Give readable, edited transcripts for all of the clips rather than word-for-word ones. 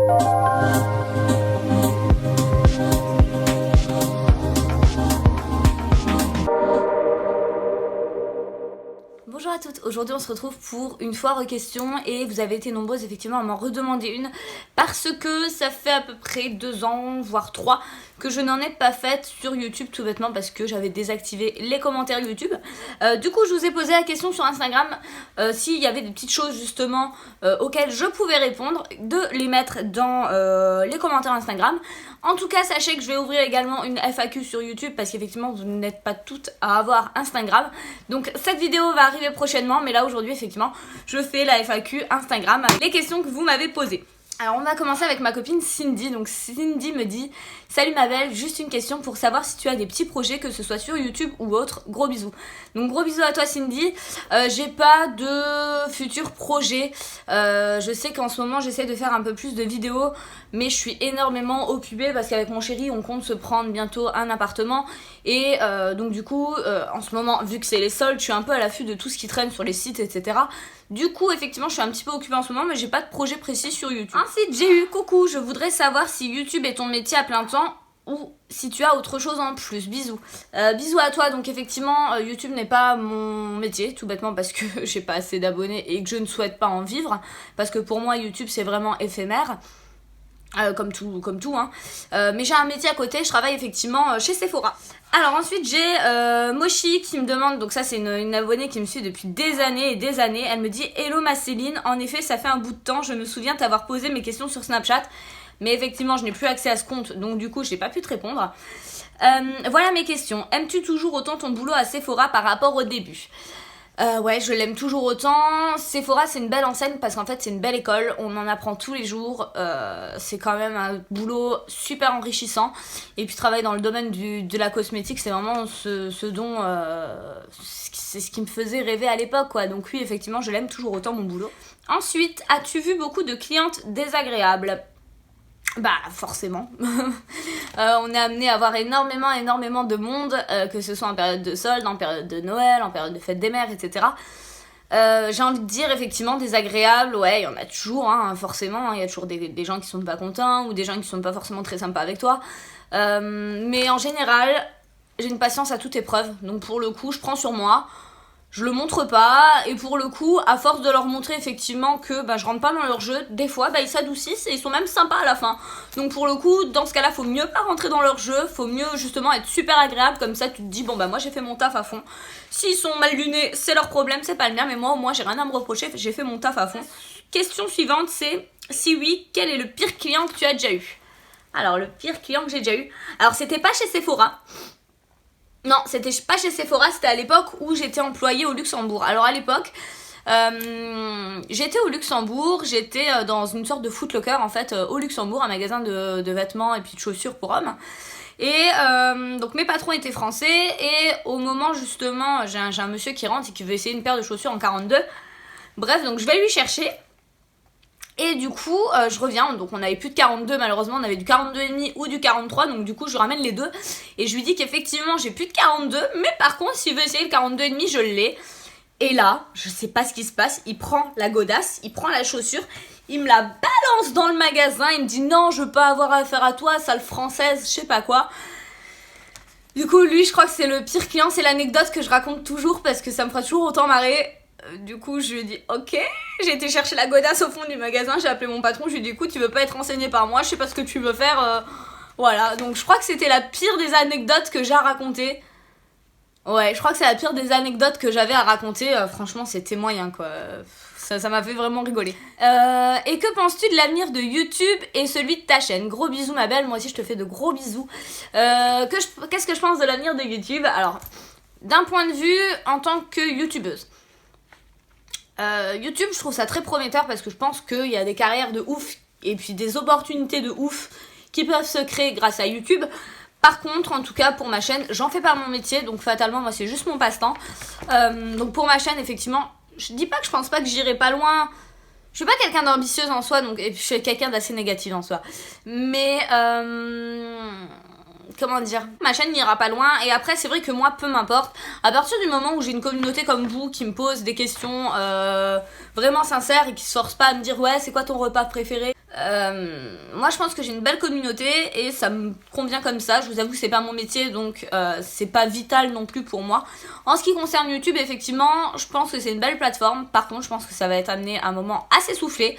Bonjour à toutes, aujourd'hui on se retrouve pour une foire aux questions et vous avez été nombreuses effectivement à m'en redemander une parce que ça fait à peu près 2 ans, voire 3 que je n'en ai pas faite sur YouTube tout bêtement parce que j'avais désactivé les commentaires YouTube. Du coup je vous ai posé la question sur Instagram s'il y avait des petites choses justement auxquelles je pouvais répondre, de les mettre dans les commentaires Instagram. En tout cas sachez que je vais ouvrir également une FAQ sur YouTube parce qu'effectivement vous n'êtes pas toutes à avoir Instagram. Donc cette vidéo va arriver prochainement, mais là aujourd'hui effectivement je fais la FAQ Instagram avec les questions que vous m'avez posées. Alors on va commencer avec ma copine Cindy. Donc Cindy me dit: salut ma belle, juste une question pour savoir si tu as des petits projets, que ce soit sur YouTube ou autre. Gros bisous. Donc gros bisous à toi Cindy. J'ai pas de futurs projets. Je sais qu'en ce moment j'essaie de faire un peu plus de vidéos, mais je suis énormément occupée parce qu'avec mon chéri on compte se prendre bientôt un appartement. Et donc du coup en ce moment, vu que c'est les soldes, je suis un peu à l'affût de tout ce qui traîne sur les sites, etc. Du coup effectivement je suis un petit peu occupée en ce moment, mais j'ai pas de projet précis sur YouTube. Ensuite j'ai eu: coucou, je voudrais savoir si YouTube est ton métier à plein temps ou si tu as autre chose en plus. Bisous. Bisous à toi. Donc effectivement YouTube n'est pas mon métier, tout bêtement parce que j'ai pas assez d'abonnés et que je ne souhaite pas en vivre, parce que pour moi YouTube c'est vraiment éphémère. Comme tout hein. Mais j'ai un métier à côté, je travaille effectivement chez Sephora. Alors ensuite j'ai Moshi qui me demande, donc ça c'est une abonnée qui me suit depuis des années et des années. Elle me dit: hello ma Céline, en effet ça fait un bout de temps, je me souviens t'avoir posé mes questions sur Snapchat, mais effectivement je n'ai plus accès à ce compte, donc du coup je n'ai pas pu te répondre. Voilà mes questions. Aimes-tu toujours autant ton boulot à Sephora par rapport au début? Ouais, je l'aime toujours autant. Sephora c'est une belle enseigne parce qu'en fait c'est une belle école, on en apprend tous les jours, c'est quand même un boulot super enrichissant. Et puis travailler dans le domaine de la cosmétique, c'est vraiment ce dont c'est ce qui me faisait rêver à l'époque quoi. Donc oui effectivement je l'aime toujours autant mon boulot. Ensuite, as-tu vu beaucoup de clientes désagréables? Bah forcément. On est amené à avoir énormément de monde, que ce soit en période de solde, en période de Noël, en période de fête des mères, etc. J'ai envie de dire effectivement désagréable, ouais il y en a toujours hein, forcément, il y a toujours des gens qui sont pas contents ou des gens qui sont pas forcément très sympas avec toi. Mais en général, j'ai une patience à toute épreuve, donc pour le coup je prends sur moi. Je le montre pas, et pour le coup, à force de leur montrer effectivement que je rentre pas dans leur jeu, des fois ils s'adoucissent et ils sont même sympas à la fin. Donc pour le coup, dans ce cas-là, faut mieux pas rentrer dans leur jeu, faut mieux justement être super agréable, comme ça tu te dis moi j'ai fait mon taf à fond. S'ils sont mal lunés, c'est leur problème, c'est pas le mien, mais moi au moins j'ai rien à me reprocher, j'ai fait mon taf à fond. Question suivante, c'est: si oui, quel est le pire client que tu as déjà eu? Alors le pire client que j'ai déjà eu, alors c'était pas chez Sephora. Non, c'était pas chez Sephora, c'était à l'époque où j'étais employée au Luxembourg. Alors à l'époque, j'étais au Luxembourg, j'étais dans une sorte de Foot Locker en fait, au Luxembourg, un magasin de vêtements et puis de chaussures pour hommes. Et donc mes patrons étaient français, et au moment justement, j'ai un monsieur qui rentre et qui veut essayer une paire de chaussures en 42. Bref, donc je vais lui chercher. Et du coup je reviens, donc on avait plus de 42 malheureusement, on avait du 42,5 ou du 43, donc du coup je ramène les deux et je lui dis qu'effectivement j'ai plus de 42, mais par contre s'il veut essayer le 42,5 je l'ai. Et là je sais pas ce qui se passe, il prend la godasse, il prend la chaussure, il me la balance dans le magasin, il me dit: non je veux pas avoir affaire à toi, sale française, je sais pas quoi. Du coup lui je crois que c'est le pire client, c'est l'anecdote que je raconte toujours parce que ça me fera toujours autant marrer. Du coup je lui ai dit ok, j'ai été chercher la godasse au fond du magasin, j'ai appelé mon patron, je lui ai dit: écoute tu veux pas être renseigné par moi, je sais pas ce que tu veux faire, voilà. Donc je crois que c'était la pire des anecdotes que j'ai à raconter. Ouais, je crois que c'est la pire des anecdotes que j'avais à raconter, franchement c'était moyen quoi, ça m'a fait vraiment rigoler. Et que penses-tu de l'avenir de YouTube et celui de ta chaîne? Gros bisous ma belle, moi aussi je te fais de gros bisous. Qu'est-ce que je pense de l'avenir de YouTube? Alors, d'un point de vue en tant que youtubeuse, YouTube je trouve ça très prometteur parce que je pense qu'il y a des carrières de ouf et puis des opportunités de ouf qui peuvent se créer grâce à YouTube. Par contre, en tout cas pour ma chaîne, j'en fais pas mon métier, donc fatalement moi c'est juste mon passe-temps. Donc pour ma chaîne effectivement, je dis pas que je pense pas que j'irai pas loin. Je suis pas quelqu'un d'ambitieuse en soi, donc, et puis je suis quelqu'un d'assez négative en soi. Mais comment dire, ma chaîne n'ira pas loin. Et après c'est vrai que moi peu m'importe, à partir du moment où j'ai une communauté comme vous qui me pose des questions vraiment sincères et qui se force pas à me dire ouais c'est quoi ton repas préféré, Moi je pense que j'ai une belle communauté et ça me convient comme ça. Je vous avoue que c'est pas mon métier, donc c'est pas vital non plus pour moi. En ce qui concerne YouTube, effectivement, je pense que c'est une belle plateforme. Par contre, je pense que ça va être amené à un moment assez soufflé,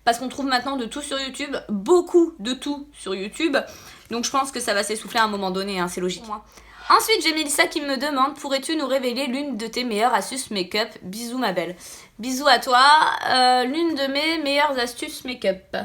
parce qu'on trouve maintenant de tout sur YouTube, beaucoup de tout sur YouTube. Donc je pense que ça va s'essouffler à un moment donné, hein, c'est logique. Ensuite, j'ai Mélissa qui me demande: pourrais-tu nous révéler l'une de tes meilleures astuces make-up? Bisous ma belle. Bisous à toi. L'une de mes meilleures astuces make-up.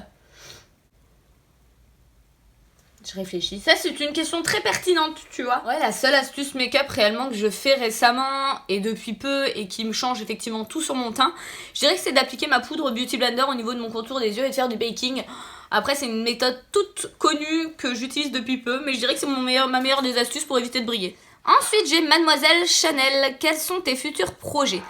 Je réfléchis. Ça, c'est une question très pertinente, tu vois. Ouais, la seule astuce make-up réellement que je fais récemment et depuis peu et qui me change effectivement tout sur mon teint, je dirais que c'est d'appliquer ma poudre Beauty Blender au niveau de mon contour des yeux et de faire du baking. Après, c'est une méthode toute connue que j'utilise depuis peu, mais je dirais que c'est ma meilleure des astuces pour éviter de briller. Ensuite, j'ai Mademoiselle Chanel. Quels sont tes futurs projets?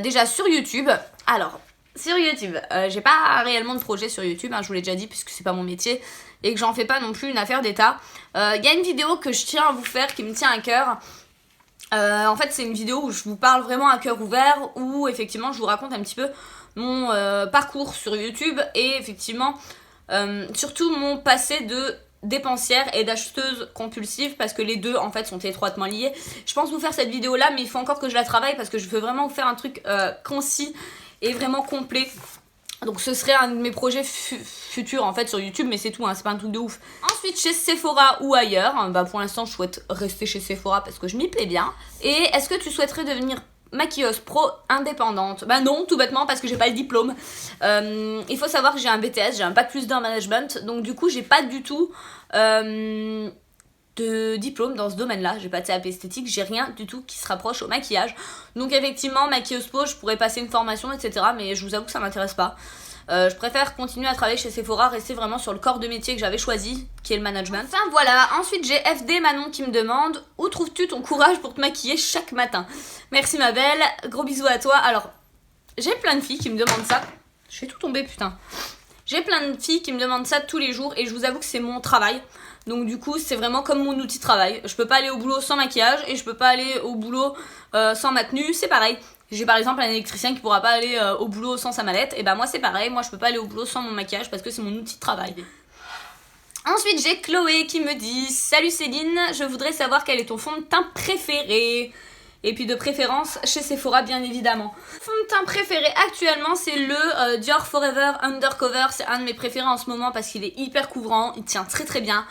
Déjà sur YouTube. Alors, sur YouTube, j'ai pas réellement de projet sur YouTube, hein, je vous l'ai déjà dit, puisque c'est pas mon métier et que j'en fais pas non plus une affaire d'état. Y a une vidéo que je tiens à vous faire qui me tient à cœur. En fait, c'est une vidéo où je vous parle vraiment à cœur ouvert, où effectivement je vous raconte un petit peu mon parcours sur YouTube et effectivement surtout mon passé de dépensière et d'acheteuse compulsive, parce que les deux en fait sont étroitement liés. Je pense vous faire cette vidéo là, mais il faut encore que je la travaille parce que je veux vraiment vous faire un truc concis et vraiment complet. Donc ce serait un de mes projets futurs en fait sur YouTube, mais c'est tout, hein, c'est pas un truc de ouf. Ensuite, chez Sephora ou ailleurs, bah pour l'instant je souhaite rester chez Sephora parce que je m'y plais bien. Et est-ce que tu souhaiterais devenir maquilleuse pro indépendante? Bah non, tout bêtement parce que j'ai pas le diplôme. Il faut savoir que j'ai un BTS, j'ai un bac+2 en management, donc du coup j'ai pas du tout de diplôme dans ce domaine-là. J'ai pas de CAP esthétique, j'ai rien du tout qui se rapproche au maquillage. Donc effectivement, maquilleuse pro, je pourrais passer une formation, etc. Mais je vous avoue que ça m'intéresse pas. Je préfère continuer à travailler chez Sephora, rester vraiment sur le corps de métier que j'avais choisi, qui est le management. Enfin voilà, ensuite j'ai FD Manon qui me demande: où trouves-tu ton courage pour te maquiller chaque matin? Merci ma belle, gros bisous à toi. Alors, j'ai plein de filles qui me demandent ça. Je fais tout tomber, putain. J'ai plein de filles qui me demandent ça tous les jours et je vous avoue que c'est mon travail. Donc du coup, c'est vraiment comme mon outil de travail. Je peux pas aller au boulot sans maquillage et je peux pas aller au boulot sans ma tenue, c'est pareil. J'ai par exemple un électricien qui pourra pas aller au boulot sans sa mallette, et bah moi c'est pareil, moi je peux pas aller au boulot sans mon maquillage parce que c'est mon outil de travail. Ensuite j'ai Chloé qui me dit: salut Céline, je voudrais savoir quel est ton fond de teint préféré. Et puis de préférence chez Sephora bien évidemment. Fond de teint préféré actuellement c'est le Dior Forever Undercover. C'est un de mes préférés en ce moment parce qu'il est hyper couvrant, il tient très très bien.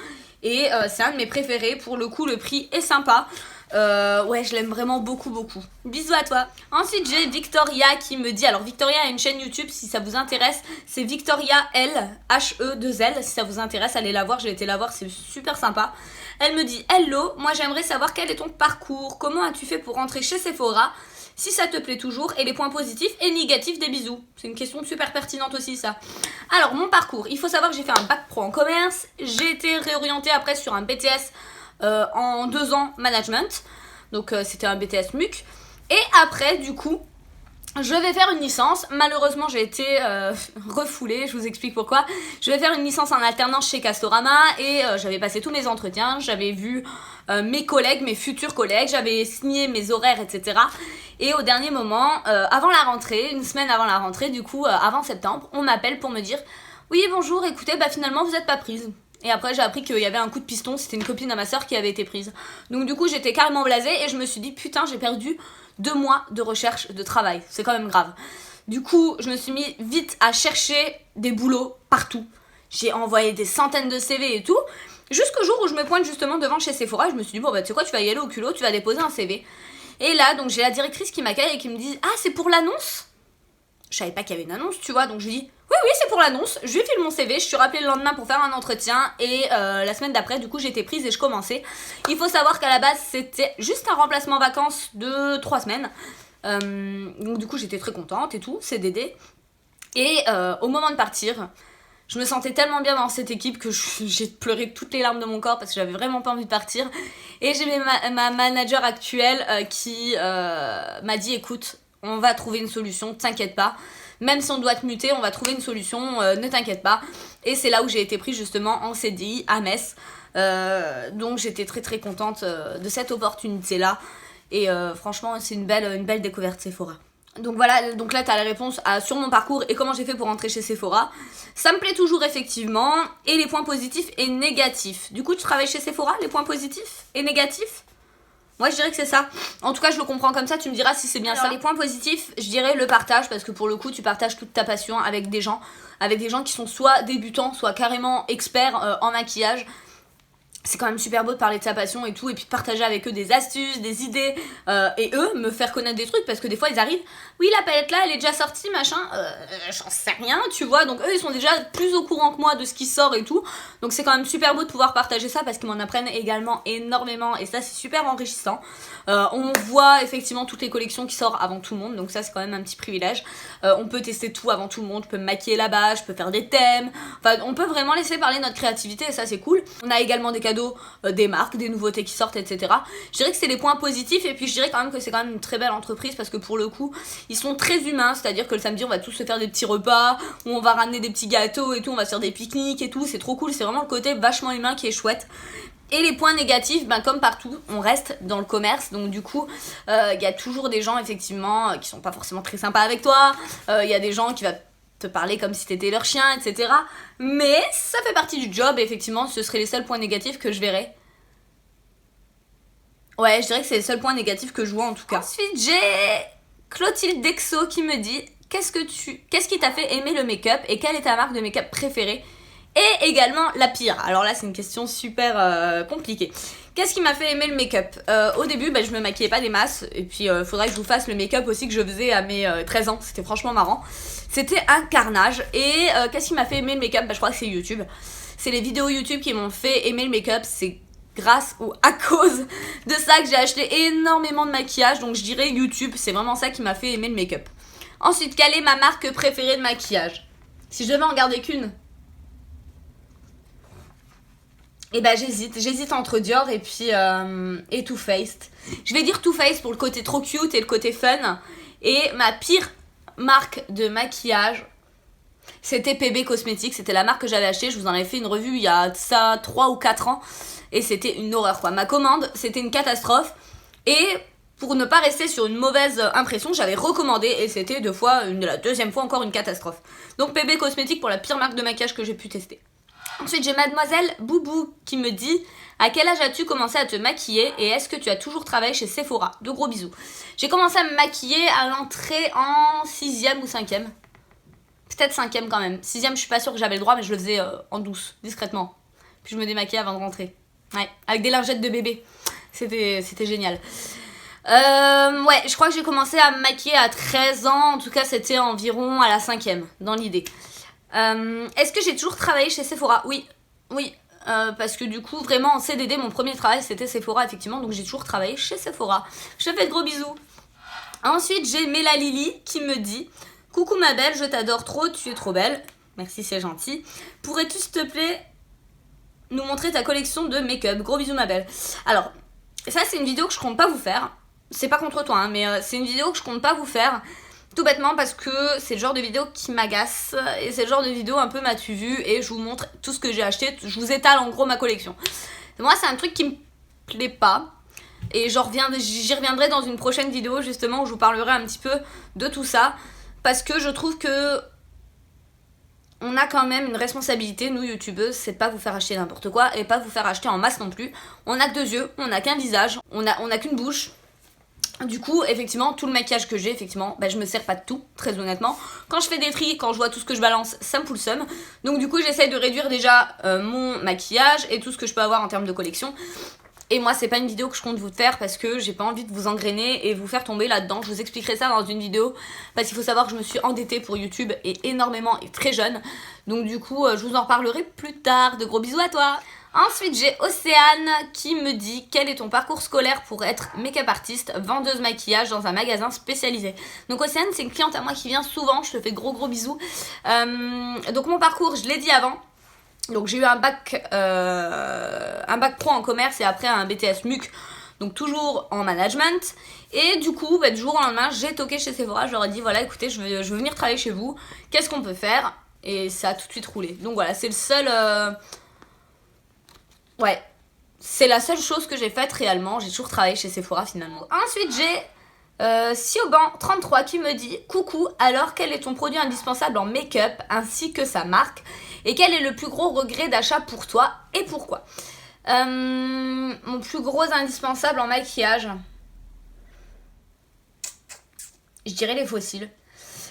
Et c'est un de mes préférés, pour le coup le prix est sympa. Ouais, je l'aime vraiment beaucoup beaucoup. Bisous à toi. Ensuite j'ai Victoria qui me dit, alors Victoria a une chaîne YouTube si ça vous intéresse, c'est Victoria L H-E-2-L, si ça vous intéresse allez la voir, j'ai été la voir, c'est super sympa. Elle me dit: hello, moi j'aimerais savoir quel est ton parcours, comment as-tu fait pour rentrer chez Sephora, si ça te plaît toujours, et les points positifs et négatifs des bisous. C'est une question super pertinente aussi ça. Alors mon parcours, il faut savoir que j'ai fait un bac pro en commerce, j'ai été réorientée après sur un BTS en 2 ans management, donc c'était un BTS MUC, et après du coup je vais faire une licence. Malheureusement j'ai été refoulée, je vous explique pourquoi. Je vais faire une licence en alternance chez Castorama et j'avais passé tous mes entretiens, j'avais vu mes collègues, mes futurs collègues, j'avais signé mes horaires, etc. Et au dernier moment, avant la rentrée, une semaine avant la rentrée, du coup avant septembre, on m'appelle pour me dire: oui bonjour, écoutez, bah finalement vous n'êtes pas prise. Et après j'ai appris qu'il y avait un coup de piston, c'était une copine à ma soeur qui avait été prise. Donc du coup j'étais carrément blasée et je me suis dit: putain, j'ai perdu 2 mois de recherche de travail, c'est quand même grave. Du coup je me suis mis vite à chercher des boulots partout. J'ai envoyé des centaines de CV et tout, jusqu'au jour où je me pointe justement devant chez Sephora. Je me suis dit: bon bah tu sais quoi, tu vas y aller au culot, tu vas déposer un CV. Et là donc j'ai la directrice qui m'accueille et qui me dit: ah c'est pour l'annonce? Je savais pas qu'il y avait une annonce, tu vois, donc je lui dis: oui c'est pour l'annonce. Je lui file mon CV, je suis rappelée le lendemain pour faire un entretien et la semaine d'après du coup j'ai été prise et je commençais. Il faut savoir qu'à la base c'était juste un remplacement vacances de 3 semaines, donc du coup j'étais très contente et tout, CDD. Et au moment de partir, je me sentais tellement bien dans cette équipe que j'ai pleuré toutes les larmes de mon corps parce que j'avais vraiment pas envie de partir. Et j'ai ma manager actuelle qui m'a dit: écoute, on va trouver une solution, t'inquiète pas. Même si on doit te muter, on va trouver une solution, ne t'inquiète pas. Et c'est là où j'ai été prise justement en CDI à Metz. Donc j'étais très très contente de cette opportunité là. Et franchement c'est une belle découverte Sephora. Donc voilà, donc là t'as la réponse sur mon parcours et comment j'ai fait pour rentrer chez Sephora. Ça me plaît toujours effectivement. Et les points positifs et négatifs. Du coup tu travailles chez Sephora, les points positifs et négatifs? Moi je dirais que c'est ça. En tout cas je le comprends comme ça, tu me diras si c'est bien. Alors, ça. Les points positifs, je dirais le partage, parce que pour le coup tu partages toute ta passion avec des gens qui sont soit débutants, soit carrément experts en maquillage. C'est quand même super beau de parler de sa passion et tout, et puis de partager avec eux des astuces, des idées, et eux me faire connaître des trucs, parce que des fois ils arrivent, oui la palette là elle est déjà sortie machin, j'en sais rien tu vois, donc eux ils sont déjà plus au courant que moi de ce qui sort et tout, donc c'est quand même super beau de pouvoir partager ça, parce qu'ils m'en apprennent également énormément, et ça c'est super enrichissant. On voit effectivement toutes les collections qui sortent avant tout le monde, donc ça c'est quand même un petit privilège. On peut tester tout avant tout le monde, je peux me maquiller là-bas, je peux faire des thèmes, enfin on peut vraiment laisser parler notre créativité, et ça c'est cool. On a également des cadeaux, des marques, des nouveautés qui sortent, etc. Je dirais que c'est les points positifs, et puis je dirais quand même que c'est quand même une très belle entreprise, parce que pour le coup ils sont très humains, c'est-à-dire que le samedi on va tous se faire des petits repas, où on va ramener des petits gâteaux et tout, on va se faire des pique-niques et tout, c'est trop cool, c'est vraiment le côté vachement humain qui est chouette. Et les points négatifs, ben comme partout, on reste dans le commerce, donc du coup, il y a toujours des gens effectivement qui sont pas forcément très sympas avec toi, il y a des gens qui vont te parler comme si t'étais leur chien, etc. Mais ça fait partie du job, et effectivement, ce seraient les seuls points négatifs que je verrais. Ouais, je dirais que c'est les seuls points négatifs que je vois en tout cas. Ensuite, j'ai Clotilde Dexo qui me dit qu'est-ce qui t'a fait aimer le make-up et quelle est ta marque de make-up préférée? Et également la pire. Alors là c'est une question super compliquée. Qu'est-ce qui m'a fait aimer le make-up? Au début je me maquillais pas des masses, et puis faudrait que je vous fasse le make-up aussi que je faisais à mes 13 ans, c'était franchement marrant. C'était un carnage. Et qu'est-ce qui m'a fait aimer le make-up? Je crois que c'est YouTube. C'est les vidéos YouTube qui m'ont fait aimer le make-up, c'est grâce ou à cause de ça que j'ai acheté énormément de maquillage, donc je dirais YouTube, c'est vraiment ça qui m'a fait aimer le make-up. Ensuite, quelle est ma marque préférée de maquillage? Si je devais en garder qu'une, et bah j'hésite entre Dior et puis et Too Faced. Je vais dire Too Faced pour le côté trop cute et le côté fun. Et ma pire marque de maquillage, c'était PB Cosmetics, c'était la marque que j'avais achetée, je vous en avais fait une revue il y a ça 3 ou 4 ans, et c'était une horreur quoi. Ma commande, c'était une catastrophe, et pour ne pas rester sur une mauvaise impression, j'avais recommandé, et c'était la deuxième fois encore une catastrophe. Donc PB Cosmetics pour la pire marque de maquillage que j'ai pu tester. Ensuite, j'ai Mademoiselle Boubou qui me dit à quel âge as-tu commencé à te maquiller et est-ce que tu as toujours travaillé chez Sephora? De gros bisous. J'ai commencé à me maquiller à l'entrée en 6ème ou 5ème. Peut-être 5ème quand même. 6ème, je suis pas sûre que j'avais le droit, mais je le faisais en douce, discrètement. Puis je me démaquillais avant de rentrer. Ouais, avec des lingettes de bébé. C'était génial. Ouais, je crois que j'ai commencé à me maquiller à 13 ans. En tout cas, c'était environ à la 5ème, dans l'idée. Est-ce que j'ai toujours travaillé chez Sephora? Oui, parce que du coup, vraiment en CDD, mon premier travail c'était Sephora, effectivement, donc j'ai toujours travaillé chez Sephora. Je te fais de gros bisous. Ensuite, j'ai Mélalili qui me dit coucou ma belle, je t'adore trop, tu es trop belle. Merci, c'est gentil. Pourrais-tu s'il te plaît nous montrer ta collection de make-up? Gros bisous ma belle. Alors, ça c'est une vidéo que je compte pas vous faire. C'est pas contre toi, hein, mais c'est une vidéo que je compte pas vous faire. Tout bêtement parce que c'est le genre de vidéo qui m'agace, et c'est le genre de vidéo un peu m'as-tu vu, et je vous montre tout ce que j'ai acheté, je vous étale en gros ma collection. Moi c'est un truc qui me plaît pas, et j'y reviendrai dans une prochaine vidéo justement où je vous parlerai un petit peu de tout ça, parce que je trouve que on a quand même une responsabilité, nous youtubeuses, c'est de pas vous faire acheter n'importe quoi, et pas vous faire acheter en masse non plus. On a que 2 yeux, on a qu'un visage, on a qu'une bouche. Du coup, effectivement, tout le maquillage que j'ai, effectivement, je me sers pas de tout, très honnêtement. Quand je fais des tris, quand je vois tout ce que je balance, ça me fout le seum. Donc du coup, j'essaye de réduire déjà mon maquillage et tout ce que je peux avoir en termes de collection. Et moi, c'est pas une vidéo que je compte vous faire parce que j'ai pas envie de vous engrainer et vous faire tomber là-dedans. Je vous expliquerai ça dans une vidéo, parce qu'il faut savoir que je me suis endettée pour YouTube, et énormément, et très jeune. Donc du coup, je vous en reparlerai plus tard. De gros bisous à toi. Ensuite, j'ai Océane qui me dit quel est ton parcours scolaire pour être make-up artiste, vendeuse maquillage dans un magasin spécialisé. Donc Océane, c'est une cliente à moi qui vient souvent, je te fais de gros bisous. Donc mon parcours, je l'ai dit avant. Donc j'ai eu un bac pro en commerce et après un BTS MUC, donc toujours en management. Et du coup, du jour au lendemain, j'ai toqué chez Sephora, je leur ai dit voilà, écoutez, je veux venir travailler chez vous, qu'est-ce qu'on peut faire? Et ça a tout de suite roulé. Donc voilà, c'est le seul... Ouais, c'est la seule chose que j'ai faite réellement. J'ai toujours travaillé chez Sephora finalement. Ensuite, j'ai Sioban33 qui me dit coucou, alors quel est ton produit indispensable en make-up ainsi que sa marque et quel est le plus gros regret d'achat pour toi et pourquoi? Mon plus gros indispensable en maquillage, je dirais les fossiles.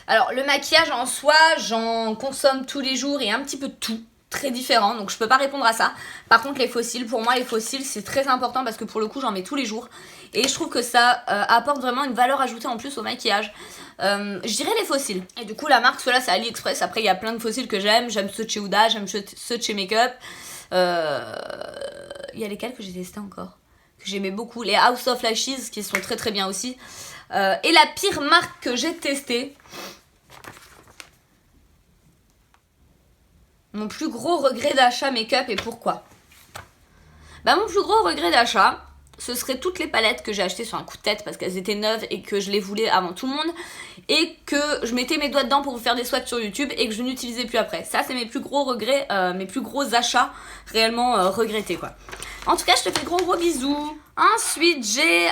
Alors le maquillage en soi, j'en consomme tous les jours et un petit peu de tout, très différent, donc je peux pas répondre à ça. Par contre les fossiles, pour moi les fossiles c'est très important parce que pour le coup j'en mets tous les jours et je trouve que ça apporte vraiment une valeur ajoutée en plus au maquillage. Je dirais les fossiles. Et du coup la marque, ceux-là c'est AliExpress. Après il y a plein de fossiles que j'aime ceux de chez Huda, j'aime ceux de chez Makeup. Il y a lesquels que j'ai testé encore, que j'aimais beaucoup, les House of Lashes qui sont très très bien aussi. Et la pire marque que j'ai testée, mon plus gros regret d'achat make-up et pourquoi? Bah mon plus gros regret d'achat, ce serait toutes les palettes que j'ai achetées sur un coup de tête parce qu'elles étaient neuves et que je les voulais avant tout le monde et que je mettais mes doigts dedans pour vous faire des swatchs sur YouTube et que je n'utilisais plus après. Ça c'est mes plus gros regrets, mes plus gros achats réellement regrettés quoi. En tout cas je te fais gros bisous. Ensuite j'ai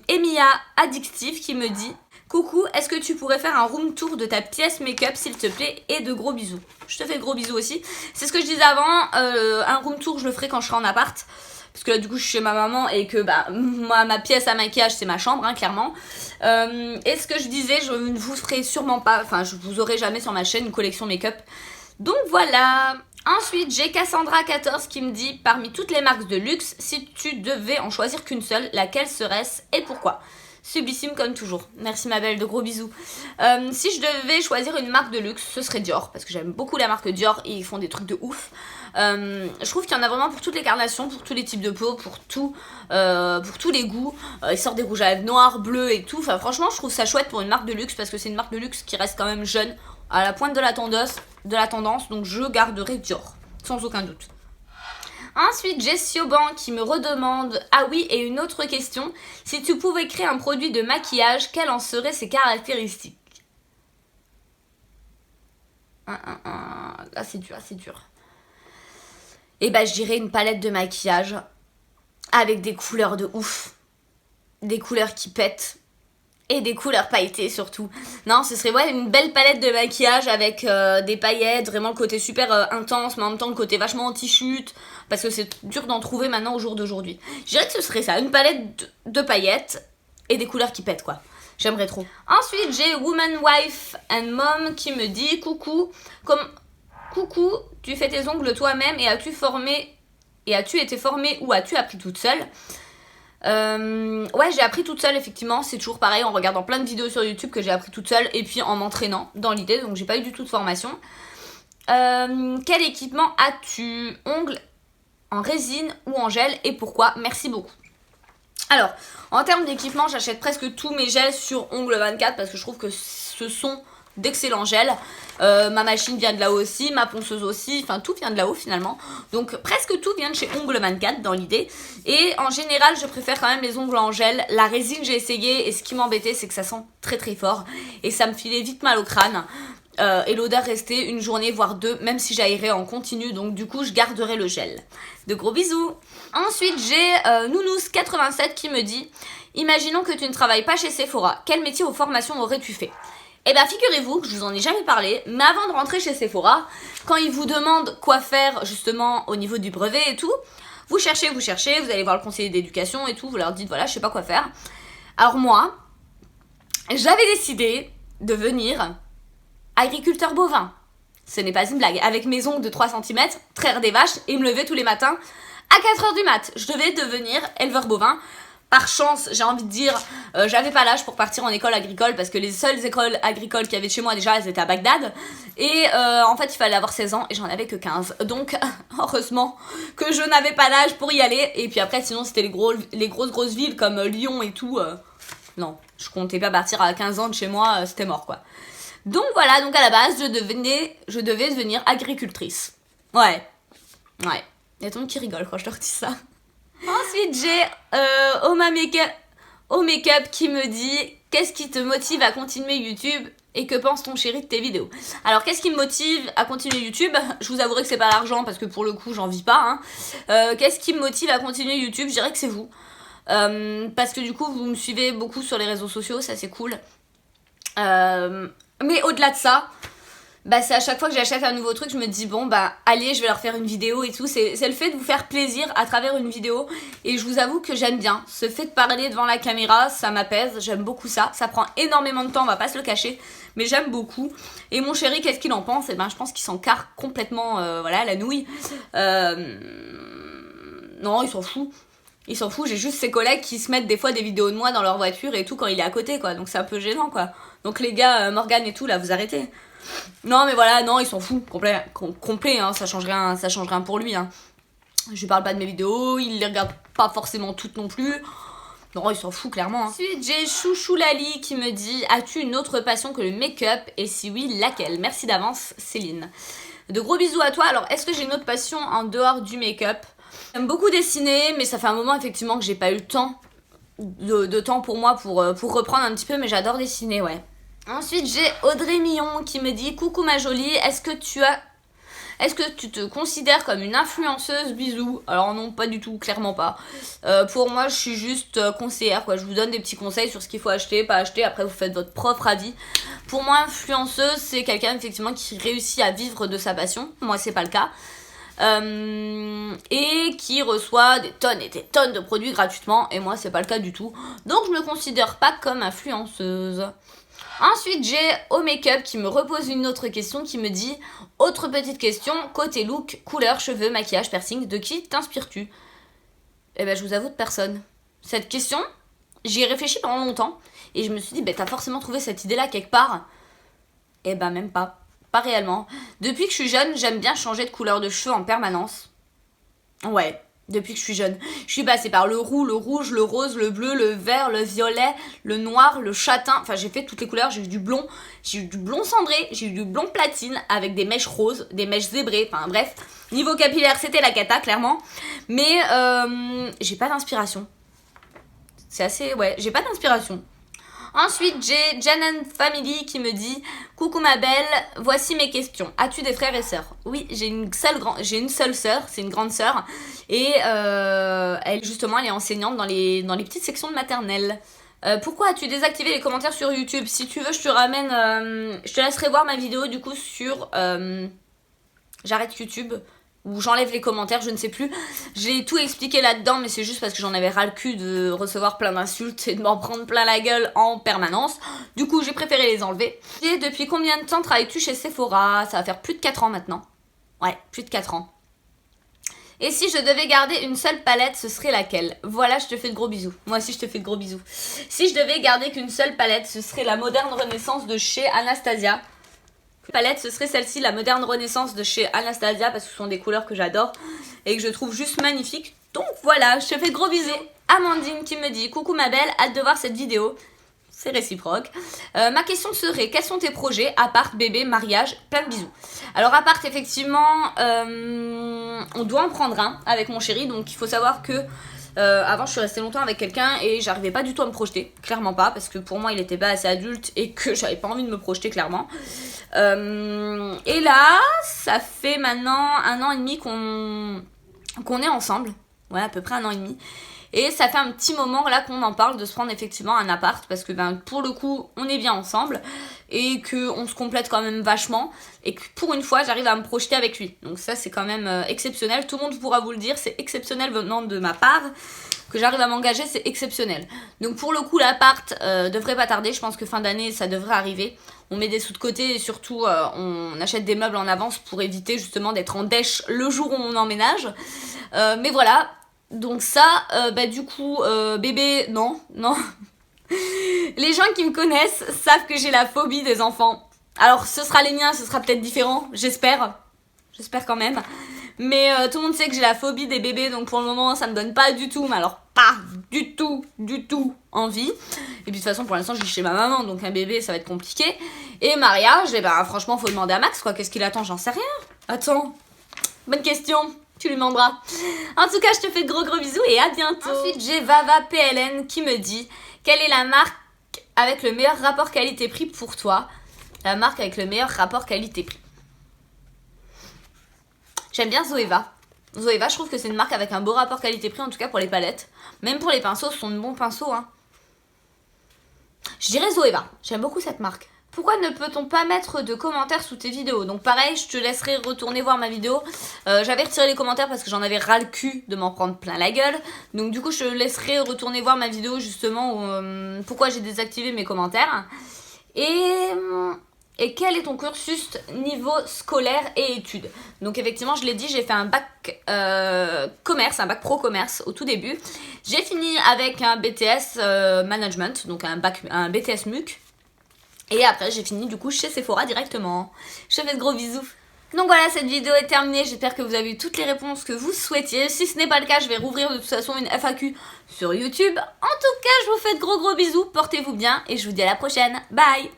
Emiya Addictive qui me dit coucou, est-ce que tu pourrais faire un room tour de ta pièce make-up s'il te plaît et de gros bisous. Je te fais gros bisous aussi. C'est ce que je disais avant, un room tour je le ferai quand je serai en appart. Parce que là du coup je suis chez ma maman et que bah moi ma pièce à maquillage c'est ma chambre hein, clairement. Et ce que je disais, je ne vous ferai sûrement pas, enfin je vous aurai jamais sur ma chaîne une collection make-up. Donc voilà. Ensuite j'ai Cassandra14 qui me dit parmi toutes les marques de luxe, si tu devais en choisir qu'une seule, laquelle serait-ce et pourquoi? Sublissime comme toujours. Merci ma belle, de gros bisous. Si je devais choisir une marque de luxe, ce serait Dior. Parce que j'aime beaucoup la marque Dior et ils font des trucs de ouf. Je trouve qu'il y en a vraiment pour toutes les carnations, pour tous les types de peau, pour tous les goûts. Ils sortent des rouges à lèvres noirs, bleus et tout. Enfin franchement je trouve ça chouette pour une marque de luxe parce que c'est une marque de luxe qui reste quand même jeune, à la pointe de la tendance. Donc je garderai Dior, sans aucun doute. Ensuite, j'ai Sioban qui me redemande, ah oui, et une autre question, si tu pouvais créer un produit de maquillage, quelles en seraient ses caractéristiques? Là, c'est dur. Et bah, je dirais une palette de maquillage avec des couleurs de ouf, des couleurs qui pètent. Et des couleurs pailletées surtout. Non, ce serait ouais, une belle palette de maquillage avec des paillettes, vraiment le côté super intense, mais en même temps le côté vachement anti-chute, parce que c'est dur d'en trouver maintenant au jour d'aujourd'hui. Je dirais que ce serait ça, une palette de paillettes et des couleurs qui pètent quoi. J'aimerais trop. Ensuite, j'ai Woman, Wife and Mom qui me dit coucou, coucou, tu fais tes ongles toi-même et as-tu été formée ou as-tu appris toute seule? Ouais, j'ai appris toute seule effectivement, c'est toujours pareil en regardant plein de vidéos sur YouTube que j'ai appris toute seule et puis en m'entraînant dans l'idée, donc j'ai pas eu du tout de formation. Quel équipement as-tu? Ongles en résine ou en gel et pourquoi? Merci beaucoup. Alors, en termes d'équipement, j'achète presque tous mes gels sur Ongles 24 parce que je trouve que ce sont d'excellents gels. Ma machine vient de là aussi, ma ponceuse aussi, enfin tout vient de là-haut finalement. Donc presque tout vient de chez Ongles 24 dans l'idée. Et en général, je préfère quand même les ongles en gel. La résine, j'ai essayé et ce qui m'embêtait, c'est que ça sent très très fort. Et ça me filait vite mal au crâne. Et l'odeur restait une journée voire deux, même si j'aérais en continu. Donc du coup, je garderai le gel. De gros bisous. Ensuite, j'ai Nounous87 qui me dit imaginons que tu ne travailles pas chez Sephora. Quel métier ou formation aurais-tu fait? Eh bien figurez-vous que je vous en ai jamais parlé, mais avant de rentrer chez Sephora, quand ils vous demandent quoi faire justement au niveau du brevet et tout, vous cherchez, vous allez voir le conseiller d'éducation et tout, vous leur dites voilà je sais pas quoi faire. Alors moi, j'avais décidé de devenir agriculteur bovin. Ce n'est pas une blague, avec mes ongles de 3 cm, traire des vaches et me lever tous les matins à 4h du mat. Je devais devenir éleveur bovin. Par chance, j'ai envie de dire, j'avais pas l'âge pour partir en école agricole parce que les seules écoles agricoles qu'il y avait chez moi déjà, elles étaient à Bagdad. Et en fait, il fallait avoir 16 ans et j'en avais que 15. Donc, heureusement que je n'avais pas l'âge pour y aller. Et puis après, sinon, c'était les grosses villes comme Lyon et tout. Non, je comptais pas partir à 15 ans de chez moi, c'était mort quoi. Donc voilà, donc à la base, je devais devenir agricultrice. Ouais. Il y a tout le monde qui rigole quand je leur dis ça. Ensuite, j'ai au make-up qui me dit qu'est-ce qui te motive à continuer YouTube et que pense ton chéri de tes vidéos? Alors, qu'est-ce qui me motive à continuer YouTube? Je vous avouerai que c'est pas l'argent parce que pour le coup, j'en vis pas. Qu'est-ce qui me motive à continuer YouTube? Je dirais que c'est vous. Parce que du coup vous me suivez beaucoup sur les réseaux sociaux, ça c'est cool. Mais au-delà de ça, bah c'est à chaque fois que j'achète un nouveau truc, je me dis bon bah allez, je vais leur faire une vidéo et tout. C'est le fait de vous faire plaisir à travers une vidéo. Et je vous avoue que j'aime bien ce fait de parler devant la caméra, ça m'apaise, j'aime beaucoup ça. Ça prend énormément de temps, on va pas se le cacher, mais j'aime beaucoup. Et mon chéri, qu'est-ce qu'il en pense? Et ben je pense qu'il s'en carre complètement, voilà, la nouille. Non, il s'en fout. Il s'en fout, j'ai juste ses collègues qui se mettent des fois des vidéos de moi dans leur voiture et tout quand il est à côté, quoi. Donc c'est un peu gênant, quoi. Donc les gars, Morgane et tout, là, vous arrêtez. Non, mais voilà, non, il s'en fout. Complet, hein, ça change rien pour lui, hein. Je lui parle pas de mes vidéos, il les regarde pas forcément toutes non plus. Non, il s'en fout, clairement. Hein. Ensuite, j'ai Chouchou Lali qui me dit: as-tu une autre passion que le make-up? Et si oui, laquelle? Merci d'avance, Céline. De gros bisous à toi. Alors, est-ce que j'ai une autre passion en dehors du make-up? J'aime beaucoup dessiner, mais ça fait un moment effectivement que j'ai pas eu le temps de temps pour moi pour reprendre un petit peu, mais j'adore dessiner, ouais. Ensuite, j'ai Audrey Millon qui me dit: coucou ma jolie, est-ce que tu te considères comme une influenceuse? Bisous. Alors non, pas du tout, clairement pas. Pour moi, je suis juste conseillère, quoi. Je vous donne des petits conseils sur ce qu'il faut acheter, pas acheter. Après, vous faites votre propre avis. Pour moi, influenceuse, c'est quelqu'un effectivement qui réussit à vivre de sa passion. Moi, c'est pas le cas. Et qui reçoit des tonnes et des tonnes de produits gratuitement. Et moi, c'est pas le cas du tout. Donc, je me considère pas comme influenceuse. Ensuite, j'ai au make-up qui me repose une autre question qui me dit: autre petite question, côté look, couleur, cheveux, maquillage, piercing, de qui t'inspires-tu? Eh ben, je vous avoue, de personne. Cette question, j'y ai réfléchi pendant longtemps et je me suis dit: ben, t'as forcément trouvé cette idée-là quelque part. Eh ben, même pas. Pas réellement. Depuis que je suis jeune, j'aime bien changer de couleur de cheveux en permanence. Ouais. Depuis que je suis jeune. Je suis passée par le roux, le rouge, le rose, le bleu, le vert, le violet, le noir, le châtain. Enfin, j'ai fait toutes les couleurs. J'ai eu du blond. J'ai eu du blond cendré. J'ai eu du blond platine avec des mèches roses, des mèches zébrées. Enfin, bref. Niveau capillaire, c'était la cata, clairement. Mais j'ai pas d'inspiration. C'est assez... Ouais, j'ai pas d'inspiration. Ensuite, j'ai Janan Family qui me dit: coucou ma belle, voici mes questions. As-tu des frères et sœurs? Oui, j'ai une seule sœur, c'est une grande sœur. Et elle, justement, elle est enseignante dans les petites sections de maternelle. Pourquoi as-tu désactivé les commentaires sur YouTube? Si tu veux, je te ramène... je te laisserai voir ma vidéo, du coup, sur... j'arrête YouTube. Ou j'enlève les commentaires, je ne sais plus. J'ai tout expliqué là-dedans, mais c'est juste parce que j'en avais ras le cul de recevoir plein d'insultes et de m'en prendre plein la gueule en permanence. Du coup, j'ai préféré les enlever. Et depuis combien de temps travailles-tu chez Sephora? Ça va faire plus de 4 ans maintenant. Ouais, plus de 4 ans. Et si je devais garder une seule palette, ce serait laquelle? Voilà, je te fais de gros bisous. Moi aussi, je te fais de gros bisous. Si je devais garder qu'une seule palette, ce serait la Moderne Renaissance de chez Anastasia. Palette, ce serait celle-ci, la Moderne Renaissance de chez Anastasia, parce que ce sont des couleurs que j'adore et que je trouve juste magnifiques. Donc voilà, je te fais de gros bisous. Amandine qui me dit: coucou ma belle, hâte de voir cette vidéo. C'est réciproque. Ma question serait: quels sont tes projets, appart, bébé, mariage? Plein de bisous. Alors appart, effectivement, on doit en prendre un avec mon chéri, donc il faut savoir que avant je suis restée longtemps avec quelqu'un et j'arrivais pas du tout à me projeter, clairement pas, parce que pour moi il était pas assez adulte et que j'avais pas envie de me projeter, clairement. Et là ça fait maintenant 1 an et demi qu'on est ensemble, ouais, à peu près 1 an et demi, et ça fait un petit moment là qu'on en parle de se prendre effectivement un appart, parce que ben pour le coup on est bien ensemble et qu'on se complète quand même vachement, et que pour une fois j'arrive à me projeter avec lui, donc ça c'est quand même exceptionnel. Tout le monde pourra vous le dire, c'est exceptionnel venant de ma part, que j'arrive à m'engager, c'est exceptionnel. Donc pour le coup l'appart devrait pas tarder, je pense que fin d'année ça devrait arriver. On met des sous de côté et surtout on achète des meubles en avance pour éviter justement d'être en dèche le jour où on emménage. Mais voilà, donc ça, bah du coup, bébé, non. Les gens qui me connaissent savent que j'ai la phobie des enfants. Alors ce sera les miens, ce sera peut-être différent, j'espère. J'espère quand même. Mais tout le monde sait que j'ai la phobie des bébés, donc pour le moment ça me donne pas du tout, mais alors pas du tout envie. Et puis de toute façon pour l'instant je vis chez ma maman, donc un bébé ça va être compliqué. Et mariage, et ben franchement faut demander à Max, quoi. Qu'est-ce qu'il attend? J'en sais rien. Attends, bonne question, tu lui demanderas. En tout cas je te fais de gros bisous et à bientôt. Ensuite j'ai Vava PLN qui me dit: quelle est la marque avec le meilleur rapport qualité-prix pour toi? La marque avec le meilleur rapport qualité-prix. J'aime bien Zoeva. Zoeva, je trouve que c'est une marque avec un beau rapport qualité-prix, en tout cas pour les palettes. Même pour les pinceaux, ce sont de bons pinceaux. Hein. Je dirais Zoeva, j'aime beaucoup cette marque. Pourquoi ne peut-on pas mettre de commentaires sous tes vidéos? Donc pareil, je te laisserai retourner voir ma vidéo. J'avais retiré les commentaires parce que j'en avais ras le cul de m'en prendre plein la gueule. Donc du coup, je te laisserai retourner voir ma vidéo justement où, pourquoi j'ai désactivé mes commentaires. Et quel est ton cursus niveau scolaire et études? Donc effectivement, je l'ai dit, j'ai fait un bac commerce, un bac pro commerce au tout début. J'ai fini avec un BTS management, donc un BTS MUC. Et après, j'ai fini du coup chez Sephora directement. Je te fais de gros bisous. Donc voilà, cette vidéo est terminée. J'espère que vous avez eu toutes les réponses que vous souhaitiez. Si ce n'est pas le cas, je vais rouvrir de toute façon une FAQ sur YouTube. En tout cas, je vous fais de gros bisous. Portez-vous bien et je vous dis à la prochaine. Bye!